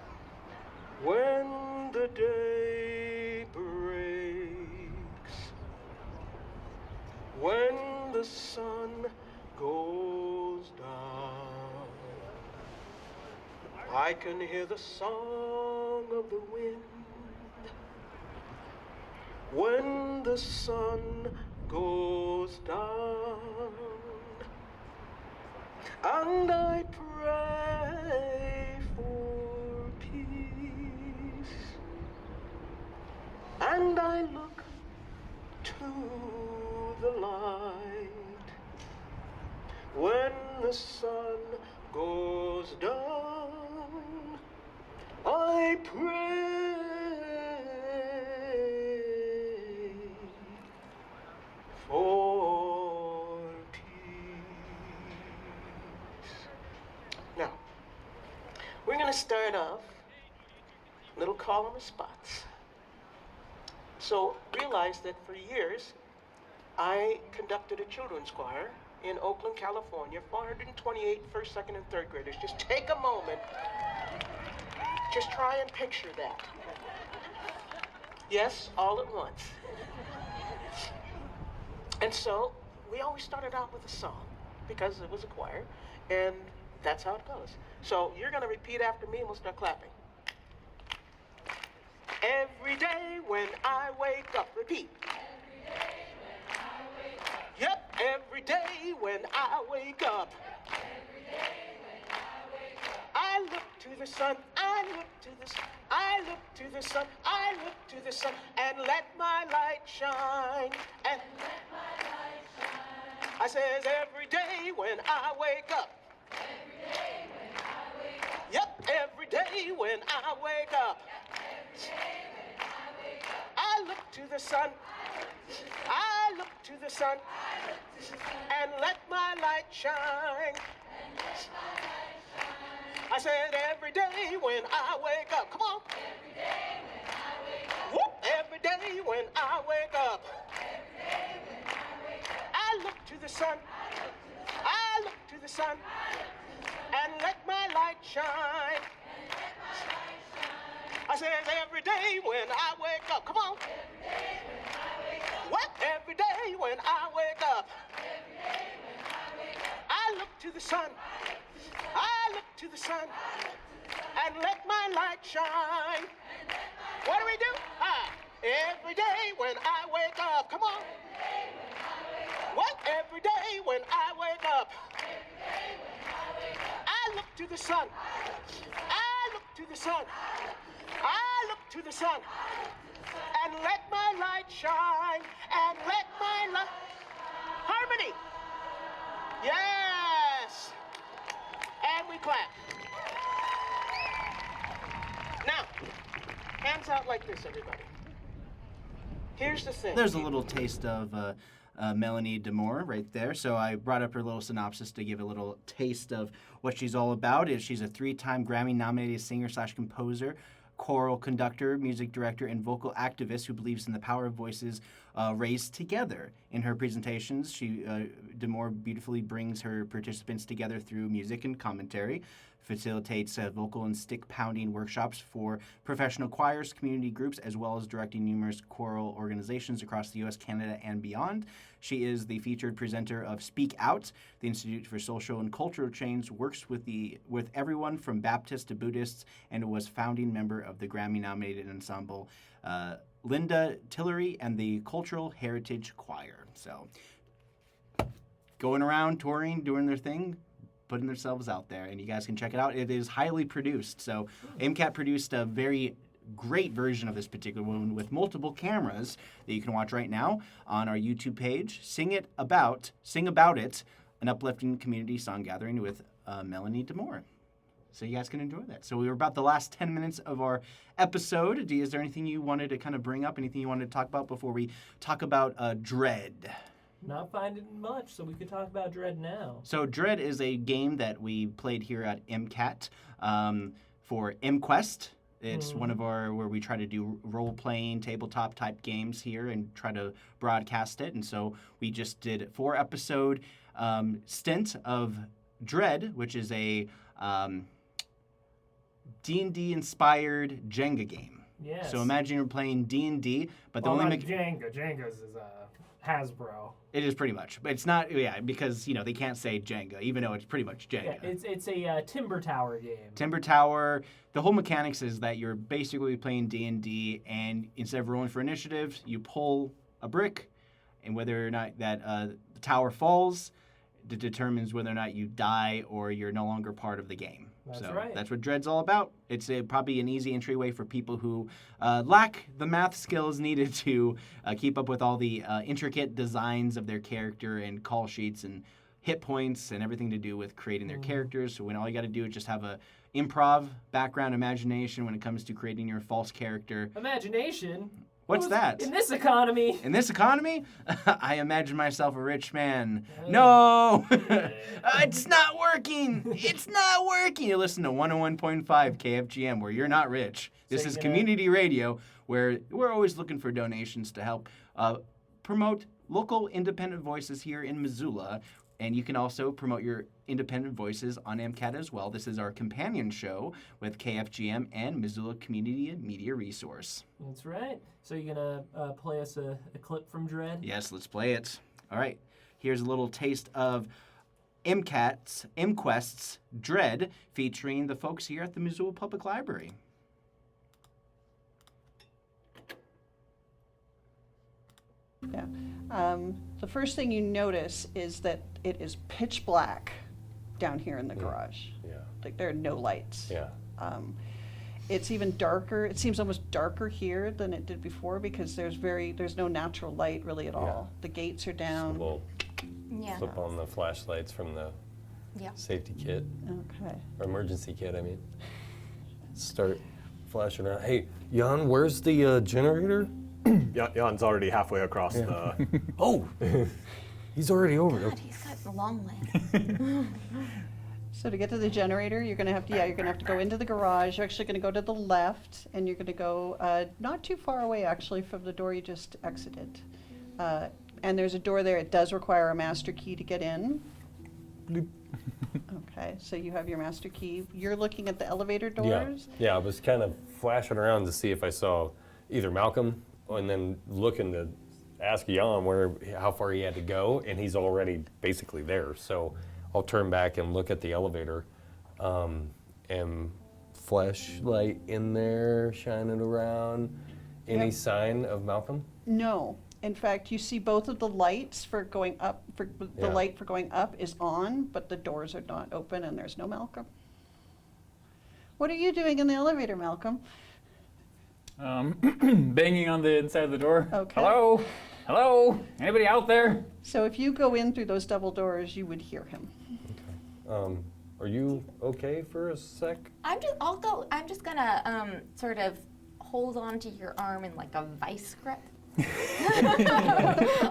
L: When the day breaks, when the sun goes down, I can hear the song of the wind. When the sun goes down, and I pray for peace, and I look to the light. When the sun goes down, I pray for going to start off little column of spots. So realize that for years, I conducted a children's choir in Oakland, California, 428 first, second, and third graders. Just take a moment. Just try and picture that. Yes, all at once. And so we always started out with a song because it was a choir, and that's how it goes. So you're going to repeat after me, and we'll start clapping. Every day when I wake up, repeat. Every day when I wake up. Yep, every day when I wake up. Every day when I wake up. I look to the sun, I look to the sun, I look to the sun, I look to the sun, and let my light shine. And let my light shine. I says every day when I wake up. Every day when I wake up. Yep, every day when I wake up. I look to the sun, I look to the sun, and let my light shine. I said every day when I wake up, come on. Every day when I wake up. Whoop, every day when I wake up. Every day when I wake up. I look to the sun, I look to the sun, and let my light shine. I says every day when I wake up. Come on. Every day when I wake up. What? Every day when I wake up. Every day when I wake up. I look to the sun. I look to the sun. And let my light shine. What do we do? Every day when I wake up. Come on. Every day when I wake up. What? Every day when I wake up. Every day when I wake up. I look to the sun. I look to the sun. I look to the sun, and let my light shine, and let my light... Harmony! Yes! And we clap. Now, hands out like this, everybody. Here's the thing.
A: There's a little taste of Melanie Demore right there. So I brought up her little synopsis to give a little taste of what she's all about. She's a 3-time Grammy-nominated singer/composer, choral conductor, music director, and vocal activist who believes in the power of voices raised together. In her presentations, Demore beautifully brings her participants together through music and commentary, facilitates vocal and stick-pounding workshops for professional choirs, community groups, as well as directing numerous choral organizations across the U.S., Canada, and beyond. She is the featured presenter of Speak Out. The Institute for Social and Cultural Change works with everyone from Baptists to Buddhists, and was founding member of the Grammy-nominated ensemble Linda Tillery and the Cultural Heritage Choir. So, going around, touring, doing their thing, putting themselves out there, and you guys can check it out. It is highly produced. So, MCAT produced a very great version of this particular one with multiple cameras that you can watch right now on our YouTube page. Sing About It, an uplifting community song gathering with Melanie Demore. So you guys can enjoy that. So we were about the last 10 minutes of our episode. Is there anything you wanted to kind of bring up, anything you wanted to talk about before we talk about Dread?
B: Not finding much, so we could talk about Dread now.
A: So Dread is a game that we played here at MCAT for MQuest. It's one of our, where we try to do role-playing, tabletop-type games here and try to broadcast it. And so we just did a 4-episode stint of Dread, which is a D&D-inspired Jenga game.
B: Yes.
A: So imagine you're playing D&D, but the
B: well,
A: only...
B: not Jenga. Jenga's is Hasbro.
A: It is pretty much. But it's not, because, they can't say Jenga, even though it's pretty much Jenga.
B: Yeah, it's a Timber Tower game.
A: Timber Tower. The whole mechanics is that you're basically playing D&D, and instead of rolling for initiative, you pull a brick, and whether or not that the tower falls, it determines whether or not you die or you're no longer part of the game.
B: That's
A: so
B: right.
A: That's what Dread's all about. It's probably an easy entryway for people who lack the math skills needed to keep up with all the intricate designs of their character and call sheets and hit points and everything to do with creating their characters. So when all you got to do is just have a improv background, imagination when it comes to creating your false character.
B: Imagination?
A: What's that?
B: In this economy.
A: In this economy, I imagine myself a rich man. No! It's not working! It's not working! You listen to 101.5 KFGM, where you're not rich. This is community radio, where we're always looking for donations to help promote local independent voices here in Missoula. And you can also promote your independent voices on MCAT as well. This is our companion show with KFGM and Missoula Community and Media Resource.
B: That's right. So you're going to play us a clip from Dread?
A: Yes, let's play it. All right. Here's a little taste of MQuest's Dread, featuring the folks here at the Missoula Public Library.
E: Yeah. The first thing you notice is that it is pitch black down here in the garage.
M: Yeah.
E: Like there are no lights.
M: Yeah.
E: It's even darker. It seems almost darker here than it did before because there's no natural light really at all. The gates are down.
M: We'll flip on the flashlights from the safety kit.
E: Okay.
M: Or emergency kit, I mean. Start flashing around. Hey, Jan, where's the generator?
N: Jan's already halfway across the...
M: Oh! He's already over there.
O: God, he's got a long leg.
E: So to get to the generator, you're gonna have to go into the garage. You're actually gonna go to the left, and you're gonna go not too far away actually from the door you just exited. And there's a door there. It does require a master key to get in. Okay, so you have your master key. You're looking at the elevator doors.
M: Yeah, I was kind of flashing around to see if I saw either Malcolm, and then looking to ask Jan how far he had to go, and he's already basically there. So I'll turn back and look at the elevator, and flashlight in there, shining around. Any sign of Malcolm?
E: No. In fact, you see both of the lights for going up. The light for going up is on, but the doors are not open, and there's no Malcolm. What are you doing in the elevator, Malcolm?
P: Banging on the inside of the door.
E: Okay.
P: Hello? Hello? Anybody out there?
E: So if you go in through those double doors, you would hear him.
M: Are you okay for a sec?
O: I'll go. I'm just gonna sort of hold on to your arm in like a vice grip.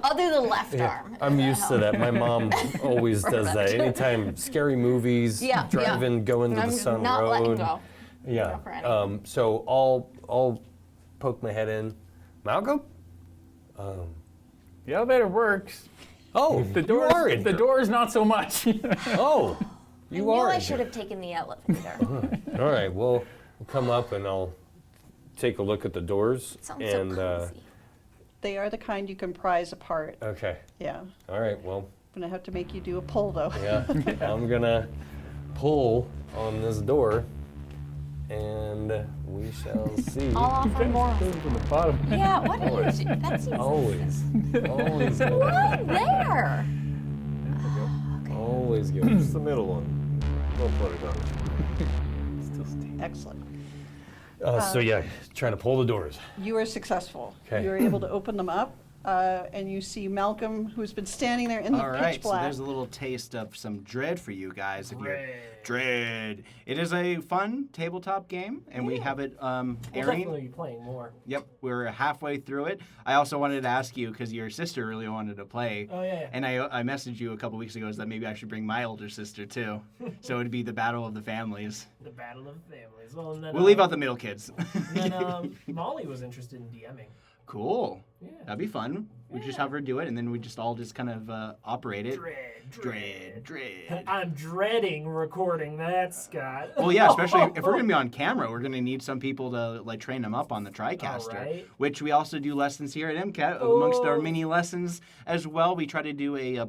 O: I'll do the left arm.
M: I'm used to that. My mom always does that. Anytime scary movies, driving, going to the Sun
O: not
M: Road.
O: letting go.
M: Yeah. So I'll poke my head in. Malcolm?
P: The elevator works.
M: Oh,
P: the door's not so much.
M: Oh, you are.
O: I knew I should have taken the elevator.
M: All right. Well, we'll come up and I'll take a look at the doors.
O: Sounds so cozy.
E: They are the kind you can prise apart.
M: Okay.
E: Yeah.
M: All right. Well.
E: I'm gonna have to make you do a pull though.
M: Yeah. I'm gonna pull on this door, and we shall see.
O: I'll offer more.
P: From the bottom.
O: Yeah. What is it? That seems.
M: Always good.
O: Right there.
M: Always good.
N: It's the middle one. Don't put it on.
P: Still steam.
E: Excellent.
M: So yeah, trying to pull the doors.
E: You are successful.
M: Okay.
E: You are able to open them up, and you see Malcolm, who's been standing there in the
A: All
E: pitch
A: right, so
E: black.
A: there's a little taste of some Dread for you guys. Dread. It is a fun tabletop game, and we have it
B: We'll
A: airing.
B: definitely be playing more.
A: Yep, we're halfway through it. I also wanted to ask you, because your sister really wanted to play.
B: Oh, yeah.
A: And I messaged you a couple weeks ago that maybe I should bring my older sister, too. So it would be the battle of the families.
B: The battle of families. Well, and then,
A: We'll leave out the middle kids.
B: And then Molly was interested in DMing.
A: Cool.
B: Yeah.
A: That'd be fun. We just have her do it, and then we just all just kind of operate it. Dread.
B: I'm dreading recording that, Scott.
A: Well, yeah, especially if we're going to be on camera, we're going to need some people to like train them up on the TriCaster,
B: right.
A: which we also do lessons here at MCAT. Amongst our mini lessons as well, we try to do a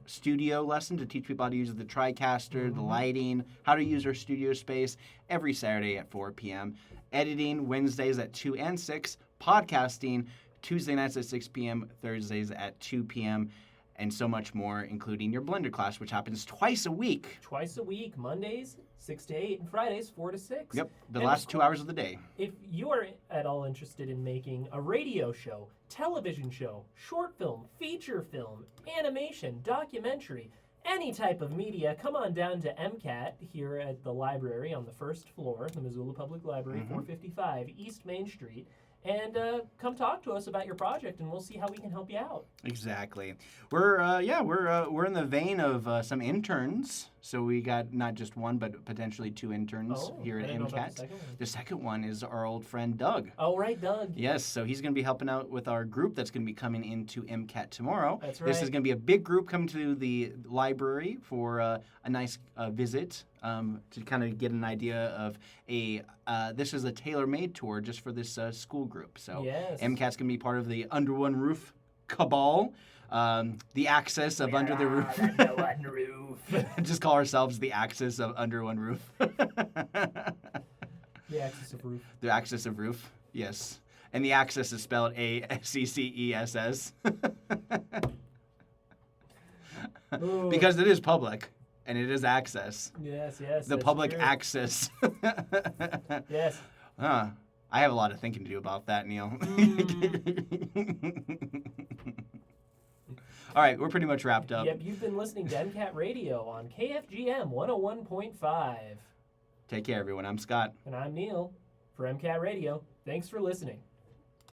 A: studio lesson to teach people how to use the TriCaster, the lighting, how to use our studio space every Saturday at 4 p.m. Editing Wednesdays at 2 and 6. Podcasting Tuesday nights at 6 p.m., Thursdays at 2 p.m., and so much more, including your Blender class, which happens twice a week.
B: Twice a week, Mondays 6 to 8, and Fridays 4 to 6.
A: Yep, the
B: And
A: last 2 hours of the day.
B: If you are at all interested in making a radio show, television show, short film, feature film, animation, documentary, any type of media, come on down to MCAT here at the library on the first floor, the Missoula Public Library, 455 East Main Street, and come talk to us about your project, and we'll see how we can help you out.
A: Exactly. We're in the vein of some interns. So we got not just one, but potentially 2 interns here at MCAT. The second one is our old friend Doug.
B: Oh, right, Doug.
A: Yes, so he's going to be helping out with our group that's going to be coming into MCAT tomorrow.
B: That's right.
A: This is going to be a big group coming to the library for a nice visit to kind of get an idea of this is a tailor-made tour just for this school group. So
B: yes.
A: MCAT's going to be part of the Under One Roof cabal. The axis of Under the Roof.
B: Under one roof.
A: Just call ourselves the axis of Under One Roof.
B: The axis of roof.
A: The axis of roof, yes. And the axis is spelled ACCESS. Because it is public, and it is access.
B: Yes.
A: The public
B: true.
A: access.
B: Yes.
A: I have a lot of thinking to do about that, Neil. All right, we're pretty much wrapped up.
B: Yep, you've been listening to MCAT Radio on KFGM 101.5.
A: Take care, everyone. I'm Scott.
B: And I'm Neil for MCAT Radio. Thanks for listening.